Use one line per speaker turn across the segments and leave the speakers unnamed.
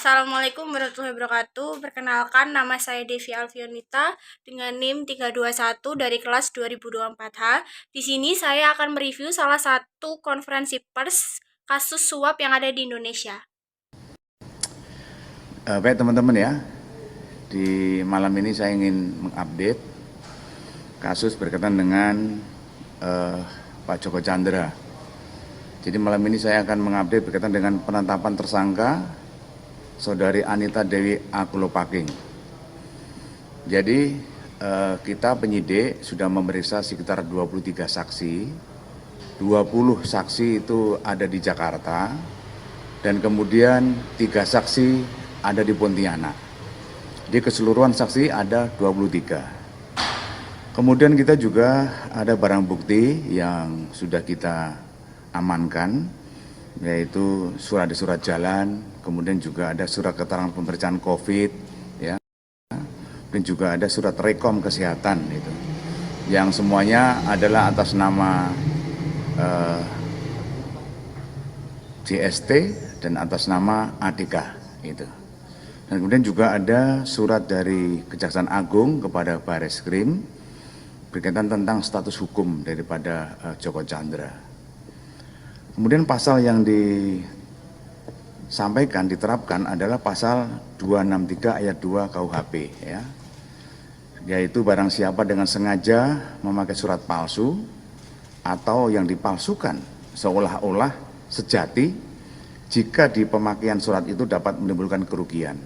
Assalamualaikum warahmatullahi wabarakatuh. Perkenalkan, nama saya Devi Alfionita dengan NIM 321 dari kelas 2024H. Di sini saya akan mereview salah satu konferensi pers kasus suap yang ada di Indonesia.
Baik teman-teman ya, di malam ini saya ingin mengupdate kasus berkaitan dengan Pak Joko Chandra. Jadi malam ini saya akan mengupdate berkaitan dengan penetapan tersangka Saudari Anita Dewi Akulopaking. Jadi kita penyidik sudah memeriksa sekitar 23 saksi. 20 saksi itu ada di Jakarta dan kemudian 3 saksi ada di Pontianak. Di keseluruhan saksi ada 23. Kemudian kita juga ada barang bukti yang sudah kita amankan, yaitu surat jalan, kemudian juga ada surat keterangan pemeriksaan COVID, ya, dan juga ada surat rekom kesehatan itu, yang semuanya adalah atas nama JST dan atas nama ADK itu. Dan kemudian juga ada surat dari Kejaksaan Agung kepada Bareskrim berkaitan tentang status hukum daripada Joko Chandra. Kemudian pasal yang disampaikan, diterapkan adalah pasal 263 ayat 2 KUHP, ya, yaitu barang siapa dengan sengaja memakai surat palsu atau yang dipalsukan seolah-olah sejati jika di pemakaian surat itu dapat menimbulkan kerugian.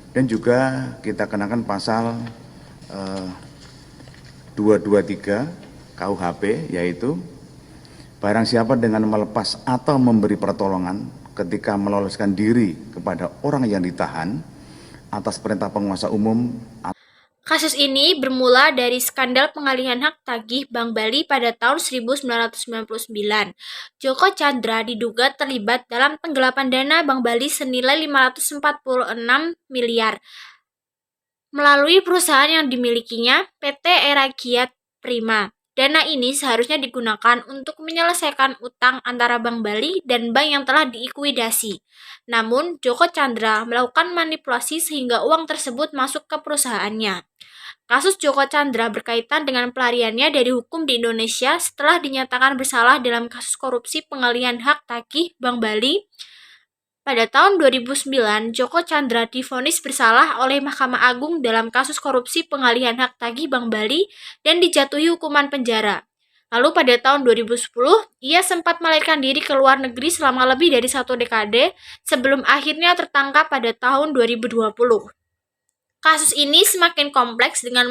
Dan juga kita kenakan pasal 223 KUHP, yaitu barang siapa dengan melepas atau memberi pertolongan ketika meloloskan diri kepada orang yang ditahan atas perintah penguasa umum.
Kasus ini bermula dari skandal pengalihan hak tagih Bank Bali pada tahun 1999. Joko Chandra diduga terlibat dalam penggelapan dana Bank Bali senilai 546 miliar melalui perusahaan yang dimilikinya, PT Era Giat Prima. Dana ini seharusnya digunakan untuk menyelesaikan utang antara Bank Bali dan bank yang telah diikuidasi. Namun, Joko Chandra melakukan manipulasi sehingga uang tersebut masuk ke perusahaannya. Kasus Joko Chandra berkaitan dengan pelariannya dari hukum di Indonesia setelah dinyatakan bersalah dalam kasus korupsi pengalihan hak tagih Bank Bali. Pada tahun 2009, Joko Chandra divonis bersalah oleh Mahkamah Agung dalam kasus korupsi pengalihan hak tagih Bank Bali dan dijatuhi hukuman penjara. Lalu pada tahun 2010, ia sempat melarikan diri ke luar negeri selama lebih dari 1 dekade sebelum akhirnya tertangkap pada tahun 2020. Kasus ini semakin kompleks dengan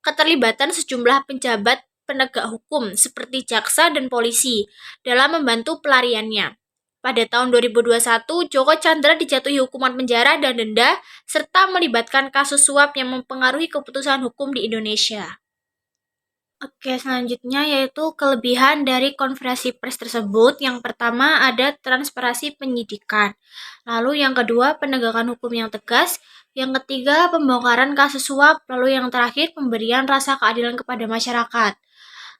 keterlibatan sejumlah pejabat penegak hukum seperti jaksa dan polisi dalam membantu pelariannya. Pada tahun 2021, Joko Chandra dijatuhi hukuman penjara dan denda serta melibatkan kasus suap yang mempengaruhi keputusan hukum di Indonesia. Oke, selanjutnya yaitu kelebihan dari konferensi pers tersebut. Yang pertama ada transparansi penyidikan. Lalu yang kedua penegakan hukum yang tegas. Yang ketiga pembongkaran kasus suap. Lalu yang terakhir pemberian rasa keadilan kepada masyarakat.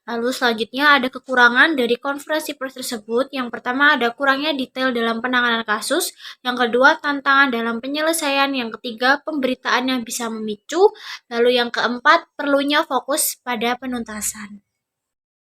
Lalu selanjutnya ada kekurangan dari konferensi pers tersebut. Yang pertama ada kurangnya detail dalam penanganan kasus. Yang kedua tantangan dalam penyelesaian. Yang ketiga pemberitaan yang bisa memicu. Lalu yang keempat perlunya fokus pada penuntasan.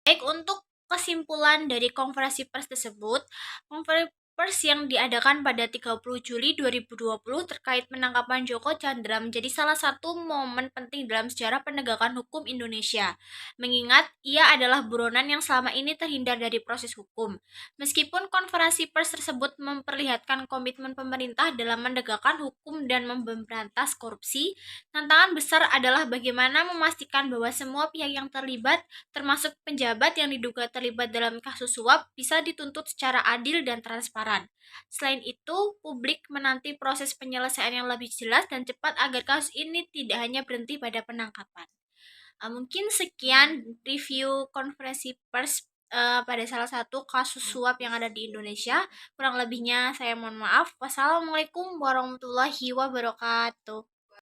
Baik, untuk kesimpulan dari konferensi pers tersebut, konferensi pers yang diadakan pada 30 Juli 2020 terkait penangkapan Joko Chandra menjadi salah satu momen penting dalam sejarah penegakan hukum Indonesia, mengingat ia adalah buronan yang selama ini terhindar dari proses hukum. Meskipun konferensi pers tersebut memperlihatkan komitmen pemerintah dalam menegakkan hukum dan memberantas korupsi, tantangan besar adalah bagaimana memastikan bahwa semua pihak yang terlibat, termasuk penjabat yang diduga terlibat dalam kasus suap, bisa dituntut secara adil dan transparan. Selain itu, publik menanti proses penyelesaian yang lebih jelas dan cepat agar kasus ini tidak hanya berhenti pada penangkapan. Mungkin sekian review konferensi pers pada salah satu kasus suap yang ada di Indonesia. Kurang lebihnya saya mohon maaf. Wassalamualaikum warahmatullahi wabarakatuh.